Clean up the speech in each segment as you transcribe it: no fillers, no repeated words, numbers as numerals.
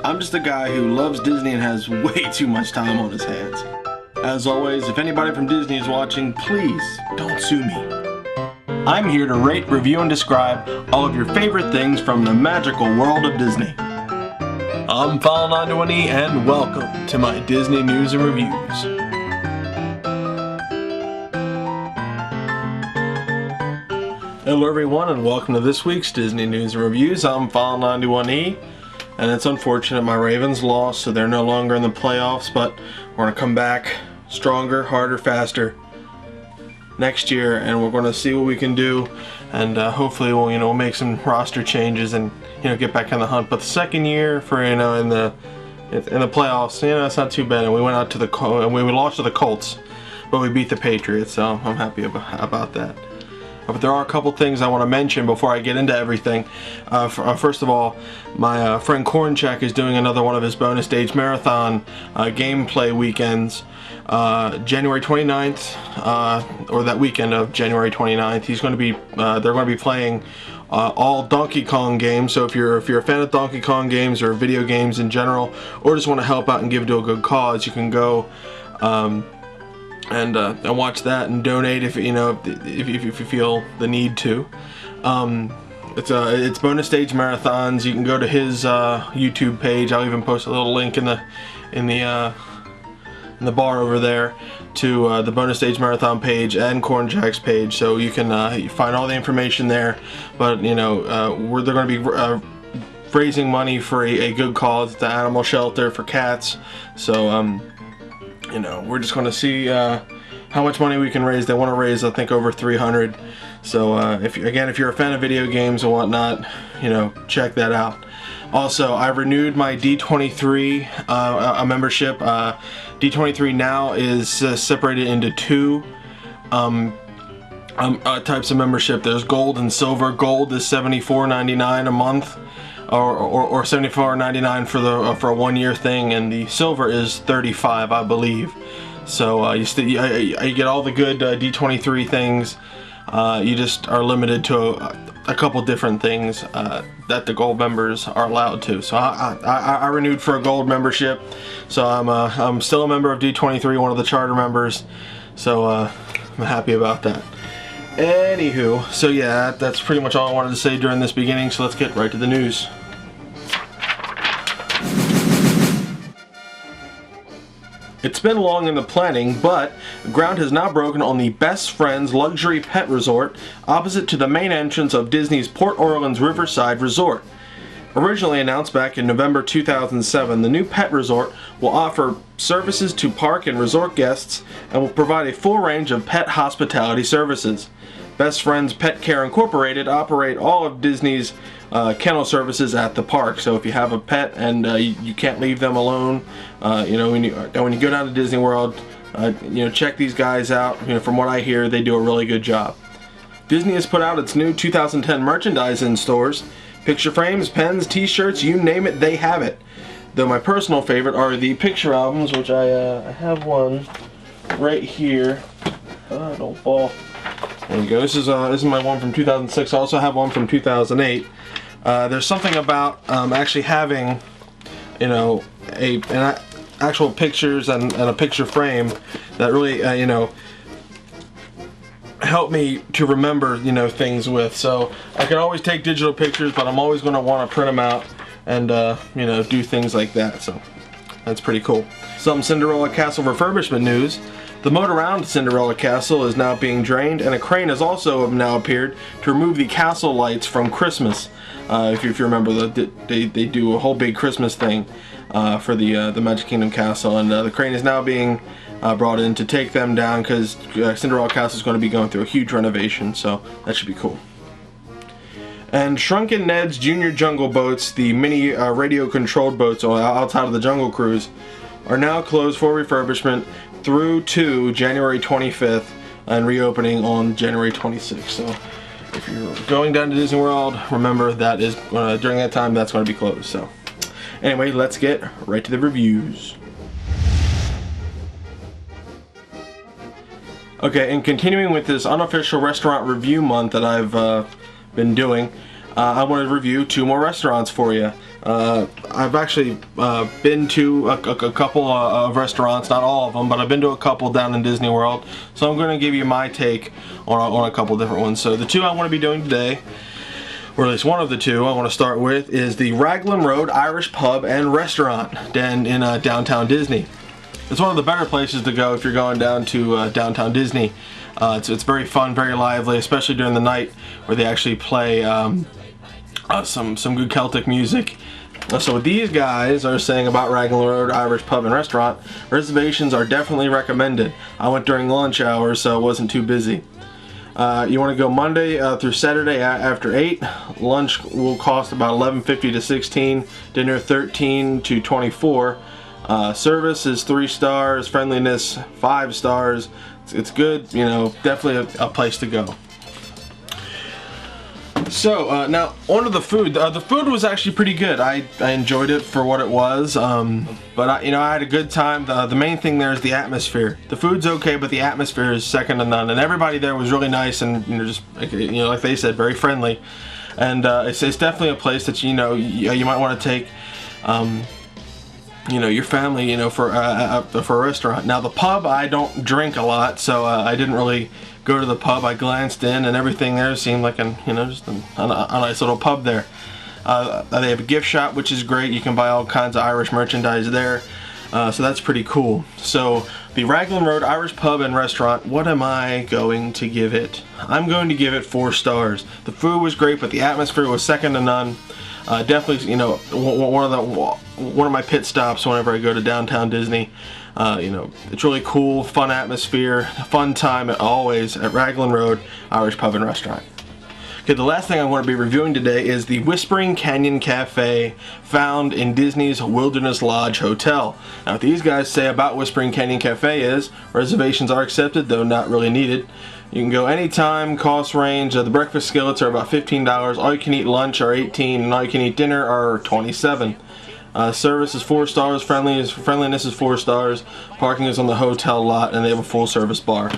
I'm just a guy who loves Disney and has way too much time on his hands. As always, if anybody from Disney is watching, please don't sue me. I'm here to rate, review, and describe all of your favorite things from the magical world of Disney. I'm File91e and welcome to my Disney news and reviews. Hello everyone and welcome to this week's Disney news and reviews. I'm File91e. And it's unfortunate my Ravens lost, so they're no longer in the playoffs, but we're going to come back stronger, harder, faster next year, and we're going to see what we can do, and hopefully we'll make some roster changes and get back in the hunt. But the second year for in the playoffs, it's not too bad. And we went out to we lost to the Colts, but we beat the Patriots, so I'm happy about that. But there are a couple things I want to mention before I get into everything. First of all, my friend CornShaq is doing another one of his bonus stage marathon gameplay weekends. January 29th, or that weekend of January 29th, he's going to be. They're going to be playing all Donkey Kong games. So if you're a fan of Donkey Kong games or video games in general, or just want to help out and give to a good cause, you can go. And watch that and donate if you feel the need to. It's bonus stage marathons. You can go to his YouTube page. I'll even post a little link in the bar over there to the bonus stage marathon page and CornShaq's page, so you can find all the information there. But they're going to be raising money for a good cause. It's an animal shelter for cats. So we're just going to see how much money we can raise. They want to raise, I think, over 300. So if you're a fan of video games and whatnot, check that out. Also, I renewed my D23 membership. D23 now is separated into two types of membership. There's gold and silver. Gold is $74.99 a month. Or $74.99 for a 1-year thing, and the silver is $35, I believe. So you get all the good D23 things. You just are limited to a couple different things that the gold members are allowed to. So I renewed for a gold membership. So I'm still a member of D23, one of the charter members. So I'm happy about that. Anywho, so yeah, that's pretty much all I wanted to say during this beginning. So let's get right to the news. It's been long in the planning, but ground has now broken on the Best Friends luxury pet resort opposite to the main entrance of Disney's Port Orleans Riverside Resort. Originally announced back in November 2007, the new pet resort will offer services to park and resort guests and will provide a full range of pet hospitality services. Best Friends Pet Care Incorporated operate all of Disney's kennel services at the park. So if you have a pet and you can't leave them alone, when you go down to Disney World, check these guys out. From what I hear, they do a really good job. Disney has put out its new 2010 merchandise in stores. Picture frames, pens, t-shirts, you name it, they have it. Though my personal favorite are the picture albums, which I have one right here. Don't fall. There you go. This is my one from 2006. I also have one from 2008. There's something about actually having, actual pictures and a picture frame that really, help me to remember, things with. So I can always take digital pictures, but I'm always going to want to print them out and, do things like that. So that's pretty cool. Some Cinderella Castle refurbishment news. The moat around Cinderella Castle is now being drained, and a crane has also now appeared to remove the castle lights from Christmas. If you remember, they do a whole big Christmas thing for the Magic Kingdom Castle, and the crane is now being brought in to take them down because Cinderella Castle is going to be going through a huge renovation, so that should be cool. And Shrunken Ned's Junior Jungle Boats, the mini radio-controlled boats outside of the Jungle Cruise, are now closed for refurbishment through to January 25th and reopening on January 26th. So if you're going down to Disney World, remember that is during that time that's going to be closed. So anyway, let's get right to the reviews. Okay, and continuing with this unofficial restaurant review month that I've been doing, I want to review two more restaurants for you. I've actually been to a couple of restaurants, not all of them, but I've been to a couple down in Disney World. So I'm going to give you my take on a couple different ones. So the two I want to be doing today, or at least one of the two I want to start with, is the Ragland Road Irish Pub and Restaurant in downtown Disney. It's one of the better places to go if you're going down to downtown Disney. It's very fun, very lively, especially during the night where they actually play some good Celtic music. So what these guys are saying about Ragland Road Irish Pub and Restaurant, reservations are definitely recommended. I went during lunch hours, so it wasn't too busy. You want to go Monday through Saturday after 8. Lunch will cost about $11.50 to $16. Dinner $13 to $24. Service is 3 stars. Friendliness 5 stars. It's good, you know, definitely a place to go. So now onto the food. The food was actually pretty good. I enjoyed it for what it was, but I had a good time. The main thing there is the atmosphere. The food's okay, but the atmosphere is second to none. And everybody there was really nice and just like they said, very friendly. And it's definitely a place that you might want to take your family for a restaurant. Now the pub, I don't drink a lot, so I didn't really go to the pub. I glanced in and everything there seemed like just a nice little pub there. They have a gift shop, which is great. You can buy all kinds of Irish merchandise there, so that's pretty cool. So the Ragland Road Irish Pub and Restaurant, what am I going to give it? I'm going to give it 4 stars. The food was great, but the atmosphere was second to none. Definitely, one of my pit stops whenever I go to downtown Disney. It's really cool, fun atmosphere, fun time always at Ragland Road Irish Pub and Restaurant. Okay, the last thing I want to be reviewing today is the Whispering Canyon Cafe found in Disney's Wilderness Lodge Hotel. Now, what these guys say about Whispering Canyon Cafe is reservations are accepted, though not really needed. You can go anytime. Cost range, the breakfast skillets are about $15. All you can eat lunch are $18, and all you can eat dinner are $27. Service is 4 stars. Friendliness is 4 stars. Parking is on the hotel lot, and they have a full service bar.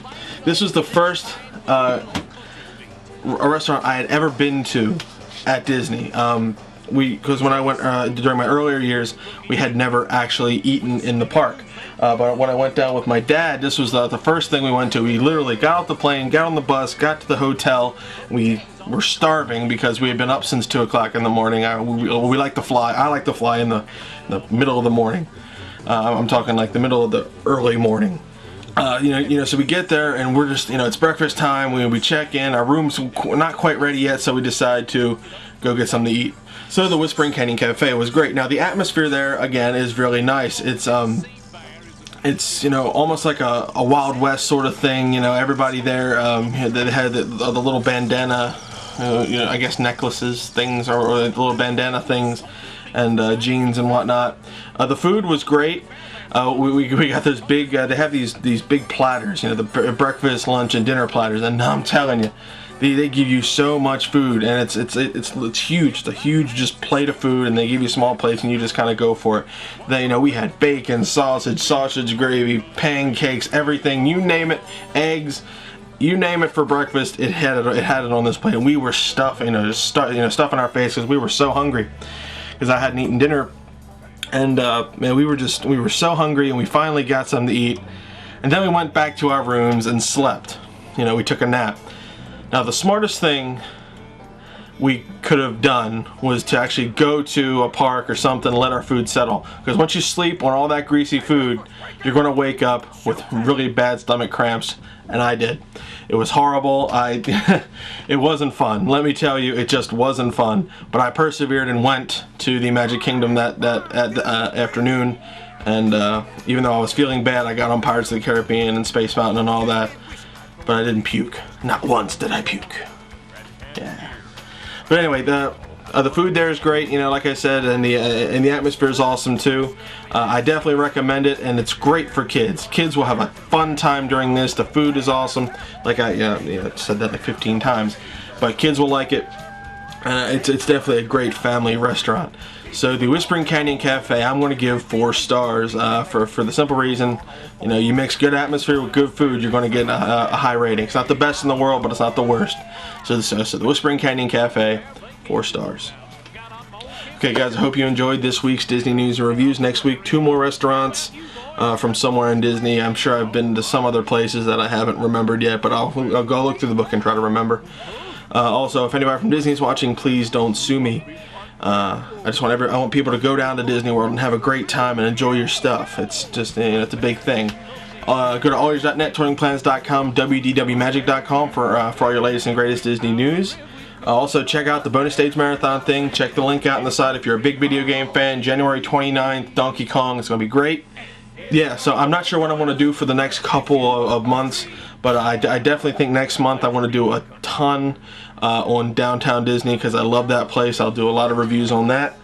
This was the first a restaurant I had ever been to at Disney. Because when I went during my earlier years, we had never actually eaten in the park. But when I went down with my dad, this was the first thing we went to. We literally got off the plane, got on the bus, got to the hotel. We were starving because we had been up since 2 o'clock in the morning. We like to fly. I like to fly in the middle of the morning. I'm talking like the middle of the early morning. So we get there and we're just, it's breakfast time. We check in. Our room's not quite ready yet, so we decide to go get something to eat. So the Whispering Canyon Cafe was great. Now the atmosphere there again is really nice. It's almost like a Wild West sort of thing. Everybody there they had the little bandana, I guess necklaces things or the little bandana things, and jeans and whatnot. The food was great. We got those big. They have these big platters. The breakfast, lunch, and dinner platters. And I'm telling you, they give you so much food, and it's huge. It's a huge just plate of food, and they give you small plates, and you just kind of go for it. We had bacon, sausage gravy, pancakes, everything. You name it, eggs. You name it for breakfast, it had it on this plate, and we were stuffing our face because we were so hungry because I hadn't eaten dinner. And man, we were so hungry, and we finally got something to eat, and then we went back to our rooms and slept. We took a nap. Now the smartest thing we could have done was to actually go to a park or something and let our food settle, because once you sleep on all that greasy food, you're going to wake up with really bad stomach cramps, and I did. It was horrible. It wasn't fun. Let me tell you, it just wasn't fun. But I persevered and went to the Magic Kingdom that afternoon. And even though I was feeling bad, I got on Pirates of the Caribbean and Space Mountain and all that. But I didn't puke. Not once did I puke. Yeah. But anyway, the food there is great, like I said, and the atmosphere is awesome too. I definitely recommend it, and it's great for kids. Kids will have a fun time during this. The food is awesome. Like I said that like 15 times, but kids will like it. It's definitely a great family restaurant. So the Whispering Canyon Cafe, I'm going to give 4 stars for the simple reason, you mix good atmosphere with good food, you're going to get a high rating. It's not the best in the world, but it's not the worst. So the Whispering Canyon Cafe, 4 stars. Okay guys, I hope you enjoyed this week's Disney News and Reviews. Next week, 2 more restaurants from somewhere in Disney. I'm sure I've been to some other places that I haven't remembered yet, but I'll go look through the book and try to remember. Also, if anybody from Disney is watching, please don't sue me. I want people to go down to Disney World and have a great time and enjoy your stuff. It's just, it's a big thing. Go to allears.net, touringplans.com, wdwmagic.com for all your latest and greatest Disney news. Also, check out the bonus stage marathon thing. Check the link out on the side if you're a big video game fan. January 29th, Donkey Kong. It's going to be great. Yeah, so I'm not sure what I want to do for the next couple of months, but I definitely think next month I want to do a ton on Downtown Disney because I love that place. I'll do a lot of reviews on that.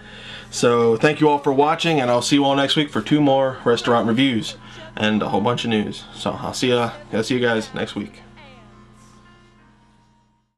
So thank you all for watching, and I'll see you all next week for 2 more restaurant reviews and a whole bunch of news. So I'll see you guys next week.